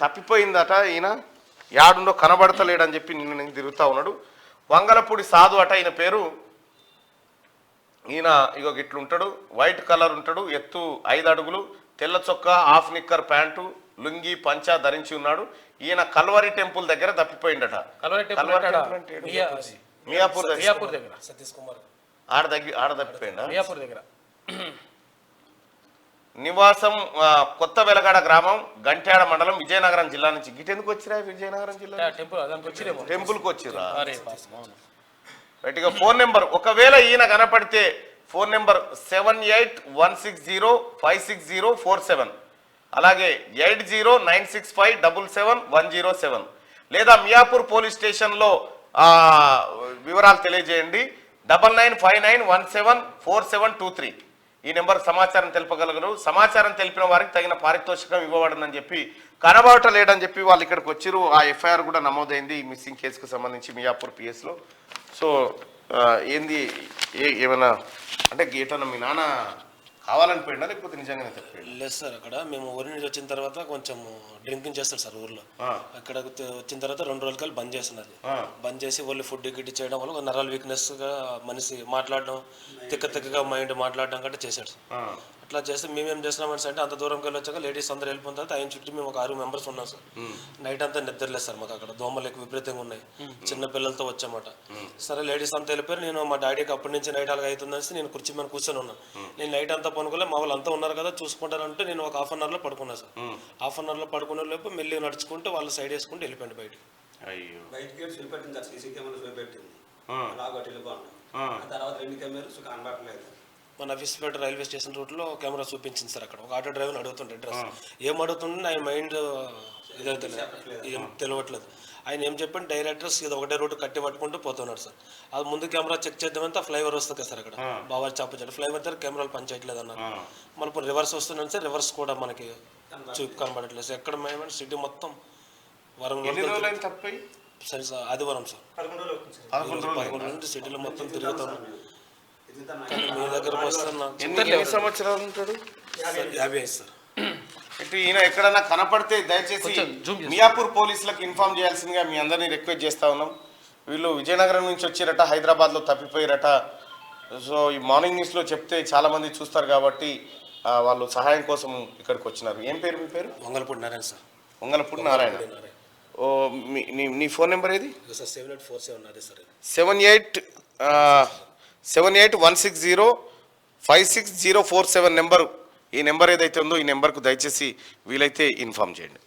తప్పిపోయిందట ఈయన, యాడుండో కనబడతలేడని చెప్పి నిన్న తిరుగుతూ ఉన్నాడు. వంగలపూడి సాధు అట ఈయన పేరు. ఈయన ఇగో ఇట్లుంటాడు, వైట్ కలర్ ఉంటాడు, ఎత్తు 5 అడుగులు, తెల్ల చొక్కా, హాఫ్ నిక్కర్ ప్యాంటు, లుంగి, పంచా ధరించి ఉన్నాడు. ఈయన కల్వరి టెంపుల్ దగ్గర తప్పిపోయిందట. మియాపూర్ దగ్గర సతీష్ కుమార్ ఆడ తప్పిపోయిందా? మియాపూర్ దగ్గర నివాసం కొత్త వెలగాడ గ్రామం, గంట్యాడ మండలం, విజయనగరం జిల్లా నుంచి. గిటెందుకు వచ్చిరా విజయనగరం జిల్లా? టెంపుల్కి వచ్చిరా. రైట్గా ఫోన్ నెంబర్, ఒకవేళ ఈయన కనపడితే ఫోన్ నెంబర్ 781056056047, అలాగే 8096577107, లేదా మియాపూర్ పోలీస్ స్టేషన్లో వివరాలు తెలియజేయండి. 9959174723 ఈ నెంబర్ సమాచారం తెలుపగలగరు. సమాచారం తెలిపిన వారికి తగిన పారితోషికం ఇవ్వబడిందని చెప్పి కనబడలేడని చెప్పి వాళ్ళు ఇక్కడికి వచ్చిరు. ఆ ఎఫ్ఐఆర్ కూడా నమోదైంది ఈ మిస్సింగ్ కేసుకు సంబంధించి మియాపూర్ పిఎస్లో. సో ఏంది ఏమైనా అంటే గీటన మీ నాన్న కావాలని పోయిందా లేకపోతే నిజంగానే తప్పిపోయింది? లేదు సార్, అక్కడ మేము ఊరి నుంచి వచ్చిన తర్వాత కొంచెం డ్రింకింగ్ చేస్తారు సార్ ఊర్లో. అక్కడ వచ్చిన తర్వాత 2 రోజులకి బంద్ చేస్తున్నది. బంద్ చేసి వాళ్ళు ఫుడ్ గిడ్డి చేయడం వల్ల నరాల వీక్నెస్గా మనిషి మాట్లాడడం, తిక్కగా మైండ్ మాట్లాడడం కంటే చేశాడు సార్. అట్లా చేస్తే మేమేం చేస్తున్నామని అంటే అంత దూరంకి వెళ్ళొచ్చాక లేడీస్ అందరూ వెళ్ళిపోయిన తర్వాత ఆయన చుట్టూ మేము ఒక 6 మెంబర్స్ ఉన్నాం సార్. నైట్ అంతా నిద్రలేదు సార్, మాకు అక్కడ దోమలు ఎక్కువ విపరీతంగా ఉన్నాయి. చిన్న పిల్లలతో వచ్చామాట. సరే లేడీస్ అంతా వెళ్ళిపోయారు. నేను మా డాడీకి అప్పటి నుంచి నైట్ అలాగ అవుతుందని నేను కుర్చీ మీద కూర్చొని ఉన్నాను. నేను నైట్ అంతా పనుకోలే, మా వాళ్ళు అంతా ఉన్నారు కదా చూసుకుంటారంటే నేను ఒక హాఫ్ అన్ అవర్లో పడుకున్నా సార్. హాఫ్ అన్ అవర్లో పడుకునే లోపు మెల్లి నడుచుకుంటూ వాళ్ళు సైడ్ వేసుకుంటూ వెళ్ళిపోయింది బయటకి. మన విస్పేట రైల్వే స్టేషన్ రూట్లో కెమెరా చూపించింది సార్. అక్కడ ఒక ఆటో డ్రైవర్ని అడుగుతుంటే అడ్రస్ ఏం అడుగుతుండే ఆయన మైండ్ ఇదైతే ఏం తెలియట్లేదు. ఆయన ఏం చెప్పండి డైరెక్టర్స్ ఇది ఒకటే రూట్ కట్టి పట్టుకుంటూ పోతున్నాడు సార్. అది ముందు కెమెరా చెక్ చేద్దామంటే ఆ ఫ్లైఓవర్ వస్తుంది కదా సార్, అక్కడ బావారి చాపించాడు ఫ్లైఓవర్ దగ్గర కెమెరాలు పనిచేయట్లేదు అన్నారు. మళ్ళీ రివర్స్ వస్తున్నాను సార్, రివర్స్ కూడా మనకి చూపు కనబడట్లేదు సార్. ఎక్కడ మేము సిటీ మొత్తం వరంగల్ సరే సార్ ఆదివారం సార్ 11 నుండి సిటీలో మొత్తం తిరుగుతాం. మీ దగ్గరకు వస్తున్నా 50 సార్. ఈయన ఎక్కడన్నా కనపడితే దయచేసి మియాపూర్ పోలీసులకు ఇన్ఫార్మ్ చేయాల్సిందిగా మీ అందరినీ రిక్వెస్ట్ చేస్తా ఉన్నాం. వీళ్ళు విజయనగరం నుంచి వచ్చిరట, హైదరాబాద్లో తప్పిపోయారట. సో ఈ మార్నింగ్ న్యూస్లో చెప్తే చాలామంది చూస్తారు కాబట్టి వాళ్ళు సహాయం కోసం ఇక్కడికి వచ్చినారు. ఏం పేరు మీ పేరు? వంగలపూడి నారాయణ సార్. వంగలపూడి నారాయణ. ఓ నీ ఫోన్ నెంబర్ ఏది? 7816056047 నెంబరు. ఈ నెంబర్ ఏదైతే ఉందో ఈ నెంబర్కు దయచేసి వీలైతే ఇన్ఫార్మ్ చేయండి.